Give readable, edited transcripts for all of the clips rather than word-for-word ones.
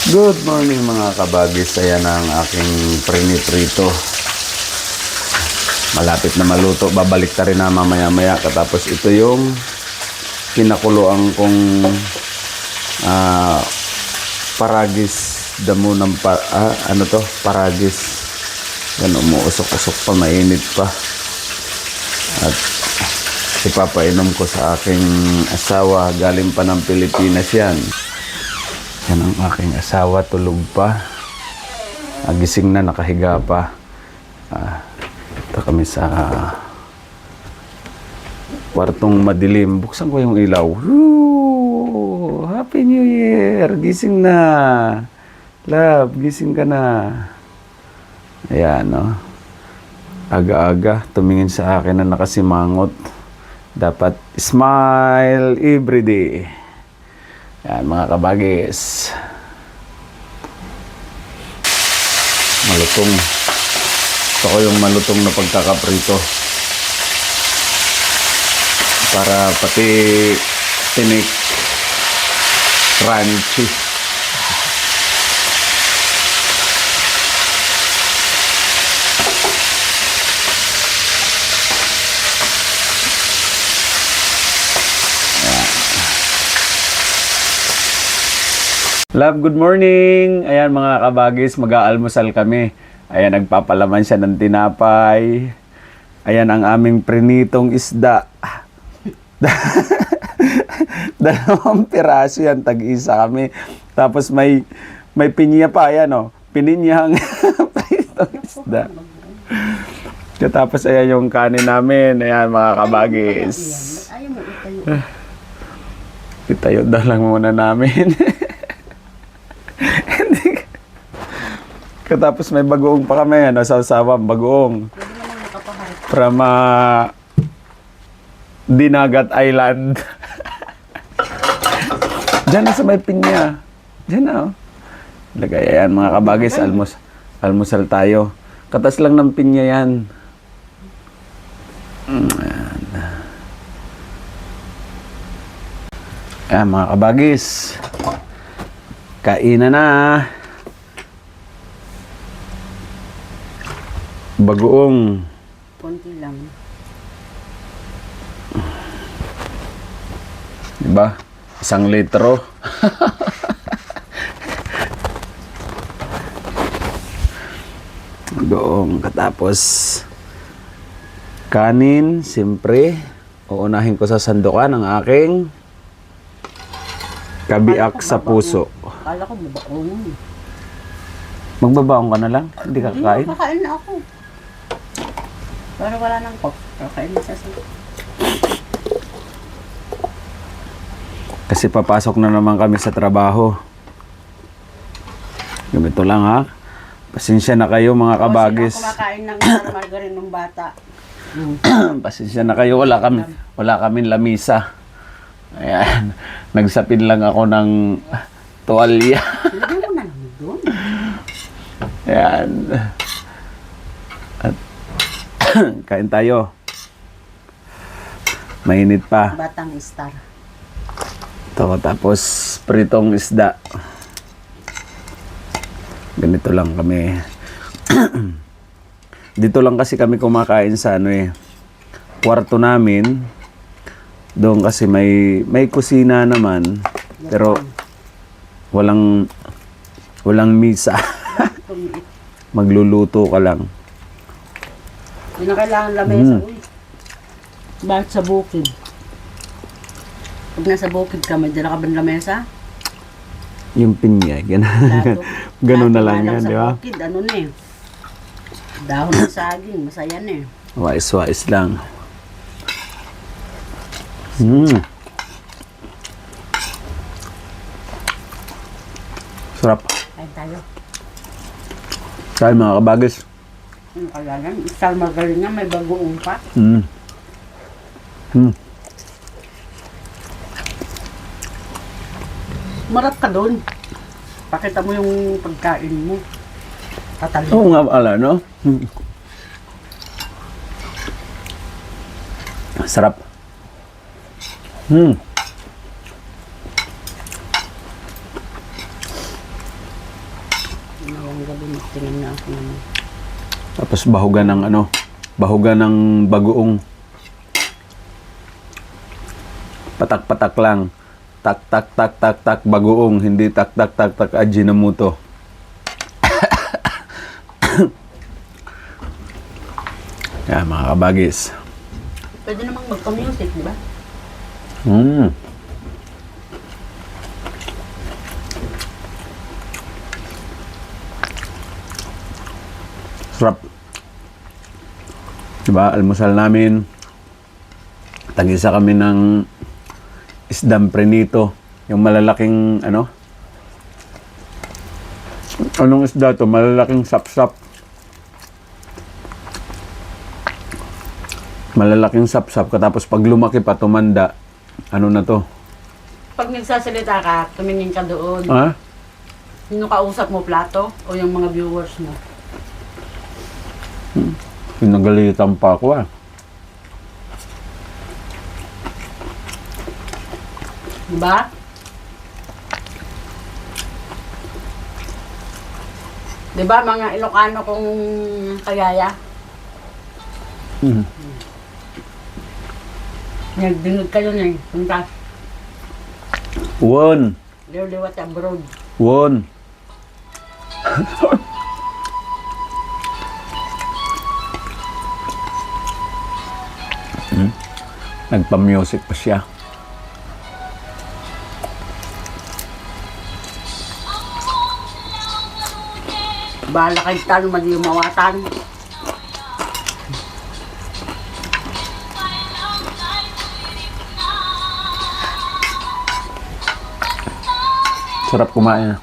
Good morning mga kabagis. Ayan ang aking priniprito. Malapit na maluto. Babalik ta rin na mamaya-maya. Katapos ito yung pinakuluan kong paragis. Damo ng paragis. Yan, umuusok-usok pa, mainit pa. At ipapainom ko sa aking asawa. Galing pa ng Pilipinas yan. Yan ang aking asawa, tulog pa. Gising na, nakahiga pa. Ito kami sa kwartong madilim. Buksan ko yung ilaw. Woo! Happy New Year! Gising na. Love, gising ka na. Ayan, no? Aga-aga, tumingin sa akin na nakasimangot. Dapat smile everyday. Yan mga kabagis. Malutong. Gusto ko yung malutong na pagkakaprito. Para pati tinik crunchy. Love, good morning! Ayan mga kabagis, mag-aalmusal kami. Ayan, nagpapalaman siya ng tinapay. Ayan ang aming prinitong isda. 2 piraso yan, tag-isa kami. Tapos may pinya pa, ayan o. Pininyang prinitong isda. Tapos ayan yung kanin namin. Ayan mga kabagis. Itayo daw lang muna namin. Katapos may bagoong pa kami, sawsawang bagoong. From Dinagat Island. Diyan na sa may pinya. Diyan na, oh. Lagay, ayan mga kabagis, almusal tayo. Katas lang ng pinya yan. Ayan. Ayan mga kabagis. Kainan na. Bagoong. Konti lang. Diba? 1 litro. Bagoong. Katapos kanin, siyempre. Uunahin ko sa sandukan ang aking kabiak sa puso. Kala ko babaong. Magbabaong ka na lang? Hindi ka kakain? Kakain na ako. Pero wala nang pop. Kakain na siya. Kasi papasok na naman kami sa trabaho. Ganito lang ha. Pasensya na kayo mga kabagis. Sila kumakain ng margarine ng bata. Pasensya na kayo. Wala kaming lamisa. Ayan. Nagsapin lang ako ng tuwalya. Lagyan mo na lang doon. Ayan. At kain tayo. Mainit pa. Batang star. Ito, tapos pritong isda. Ganito lang kami. Dito lang kasi kami kumakain sa kwarto namin. Doon kasi may kusina naman. Pero walang misa. Magluluto ka lang. Hindi na kailangan lamesa. Uy. Bakit sa bukid? Pag nasa bukid ka, may dala ka ba ng lamesa? Yung pinya, ganun na lang yan, di ba? Sa bukid, ano na eh. Dahon ng saging, masaya na eh. Wais-wais lang. Sarap. Kain tayo. Kain mga kabagis. Ano kaya yan? Isang magaling nga, may bagoong pa. Marap ka doon. Pakita mo yung pagkain mo. Tatalo. Oo nga pala, no? Sarap. Ngayong gabi, tingin na ako naman. Tapos bahugan ng ano, bahugan ng bagoong. Patak-patak lang. Tak, tak, tak, tak, tak, bagoong. Hindi tak, tak, tak, tak, Ajinomoto. Yan, mga kabagis. Pwede namang magpa-music, di ba? Sarap. Diba, almusal namin. Tag-isa kami ng isdang prenito. Yung malalaking, ano? Anong isda to? Malalaking sap-sap. Malalaking sap-sap. Katapos pag lumaki pa, tumanda. Ano na to? Pag nagsasalita ka, tumingin ka doon. Ha? Sino kausap mo, plato? O yung mga viewers mo? Pinagalitan pa ako ah. Diba? Diba mga Ilocano kong kagaya? Nagdingog kayo na eh. Punta. Won. Liwat abroad. Won. Nagpa-music pa siya. Bahala kayo talo, mali yung mawatan. Sarap kumain.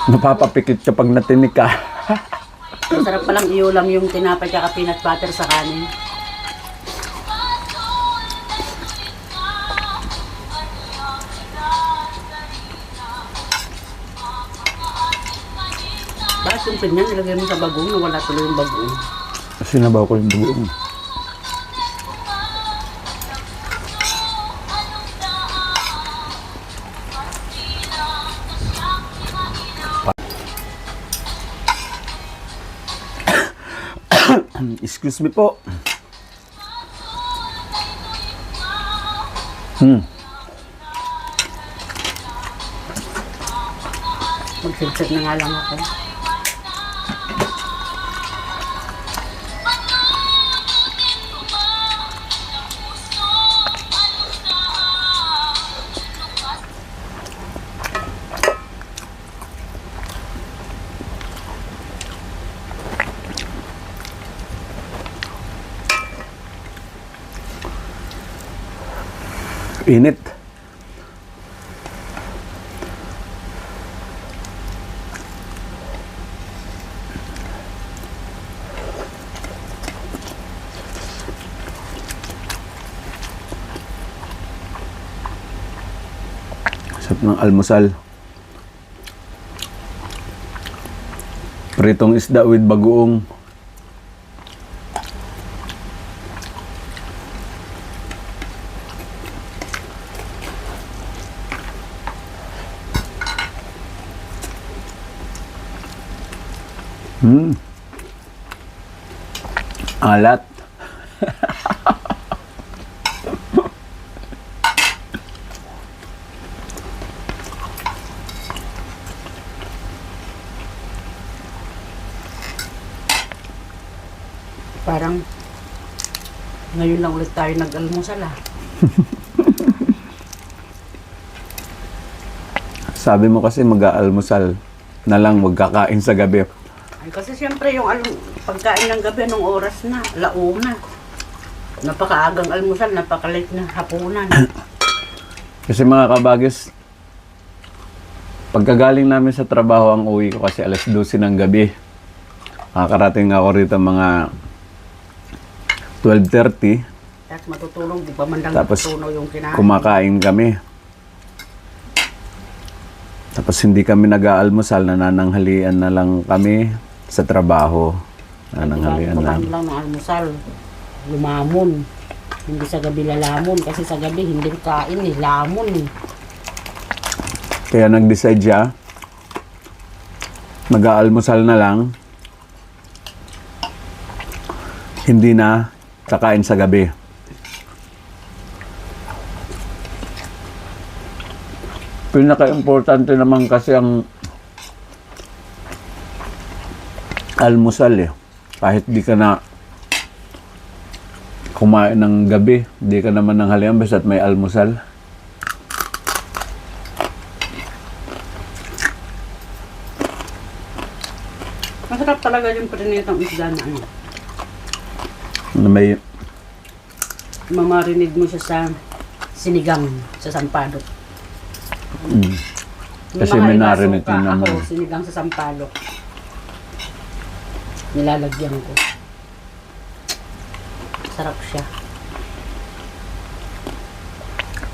Napapapikit ka pag natinig ka. Masarap palang iulam yung tinapay tsaka peanut butter sa kanin. Bakit yung pinyan nilagay mo sa bagoong na wala tuloy yung bagoong? Sinabaw ko yung bagoong. Excuse me po. Magsilsip na nga lang ako. Init. Sarap ng almusal. Pritong isda with bagoong. Alat. Parang ngayon lang ulit tayo nag-almusal ah. Sabi mo kasi mag-aalmusal na lang, magkakain sa gabi. Ay, kasi siyempre yung pagkain ng gabi, anong oras na? Launa. Napakaagang almusal, napakalate na hapunan. Kasi mga kabagis, pagkagaling namin sa trabaho, ang uwi ko kasi alas 12 ng gabi. Nakakarating ako rito mga 12:30. Tapos matutulog, di ba man lang Tapos natutunaw yung kinain. kumakain kami. Tapos hindi kami nag-aalmusal, nanananghalian na lang kami sa trabaho. Nananghalian lang. Kumain lang ng almusal. Lumamon. Hindi sa gabi lalamon. Kasi sa gabi hindi kain eh. Lamon eh. Kaya nag-decide siya, mag-aalmusal na lang, hindi na kakain sa gabi. Pinaka-importante naman kasi ang almusal eh. Kahit di ka na kumain ng gabi, di ka naman ng halian basta't may almusal. Masarap talaga yung prinitong isda na ano. Na may Mamarinig mo siya sa sinigang sa sampalok. Kasi may narinig din naman. Ako, sinigang sa sampalok. Nilalagyan ko. Sarap siya.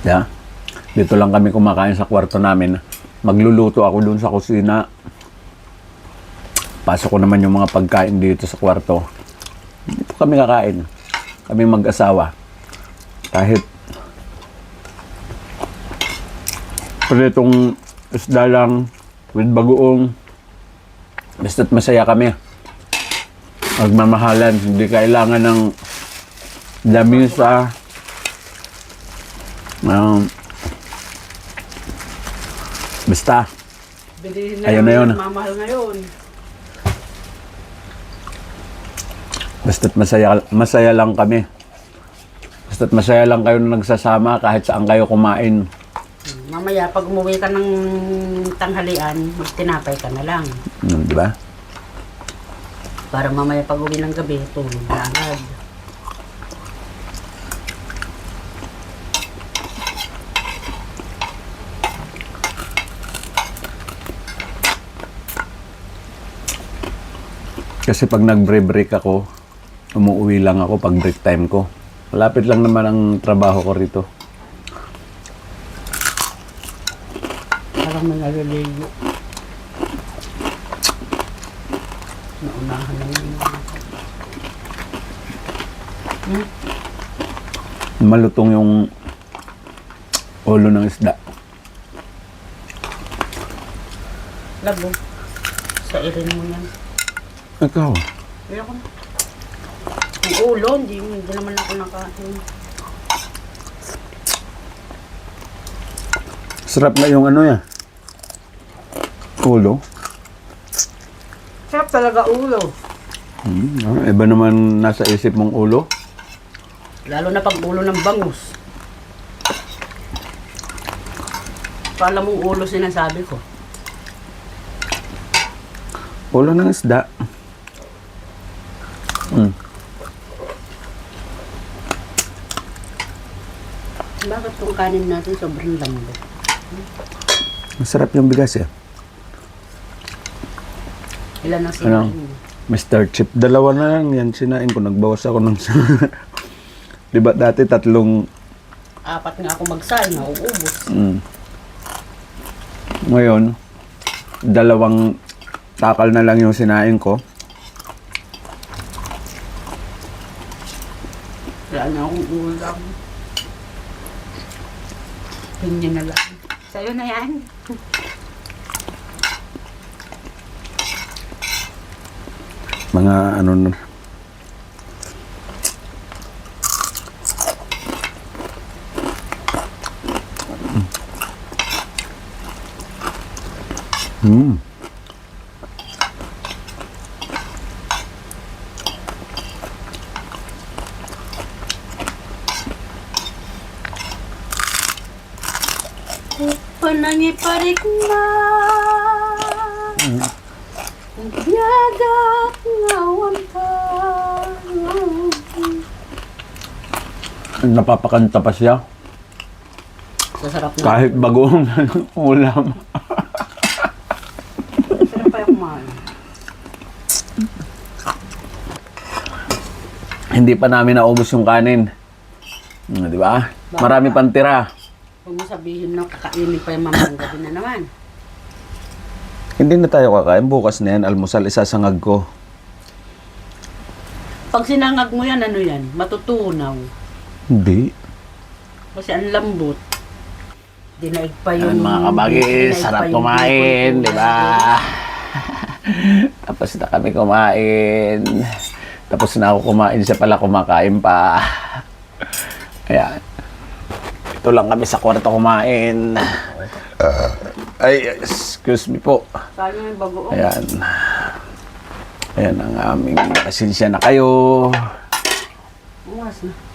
Yeah. Dito lang kami kumakain sa kwarto namin. Magluluto ako dun sa kusina. Pasok ko naman yung mga pagkain dito sa kwarto. Dito kami kakain. Kami mag-asawa. Kahit pritong isda lang with bagoong, basta't masaya kami. Magmamahalan. Hindi kailangan ng lamisa. Basta. Bilihin Ayun na yun. Mamahal ngayon. Basta't masaya lang kami. Basta't masaya lang kayo na nagsasama kahit saan kayo kumain. Mamaya, pag umuwi ka ng tanghalian, magtinapay ka na lang. Di ba? Para mamaya pag uwi ng gabi, tulog na agad. Kasi pag nag-break ako, umuwi lang ako pag break time ko. Malapit lang naman ang trabaho ko rito. Parang manaliligo. Naunahan na yun. Malutong yung ulo ng isda. Labo. Sa irin mo yan. Ikaw? Ayoko na. Ang ulo, hindi naman ako nakain. Sarap na yung ano yan. Ulo. Sarap talaga ulo. Iba naman nasa isip mong ulo. Lalo na pag ulo ng bangus. Kala mong ulo sinasabi ko. Ulo ng isda. Bakit itong kanin natin sobrang lambot? Masarap yung bigas eh. Ilan ang Ano? sinain mo? Mr. Chip. Dalawa na lang yan sinain ko. Nagbawas ako ng... Diba dati 3... 4 nga ako magsaing, nauubos. Ngayon, 2 takal na lang yung sinain ko. Wala na akong ulam. Pinya na lang. Sa'yo na yan. Mga ano na. Panangiparik na biyagat ngawan ka. Napapakanta pa siya. Sasarap na. Kahit bagoong ulam. Sarap pa yung kumain. Hindi pa namin naubos yung kanin. Di ba? Marami pang tira. Huwag mo sabihin na kakainin pa yung mamayang gabi na naman. Hindi na tayo kakain. Bukas na yan. Almusal, isasangag ko. Pag sinangag mo yan, ano yan? Matutunaw. Hindi. Kasi ang lambot. Dinaig pa Yan, yung... mga kabagi, dinaig sarap pa yung kumain, bacon. di ba? Tapos na kami kumain. Tapos na ako kumain, siya pala kumakain pa. Kaya, ito lang kami sa kwarto kumain. Ay, excuse me po. Kaya yung bagoong. Ayan. Ayan ang aming pasensya na kayo. Bukas na.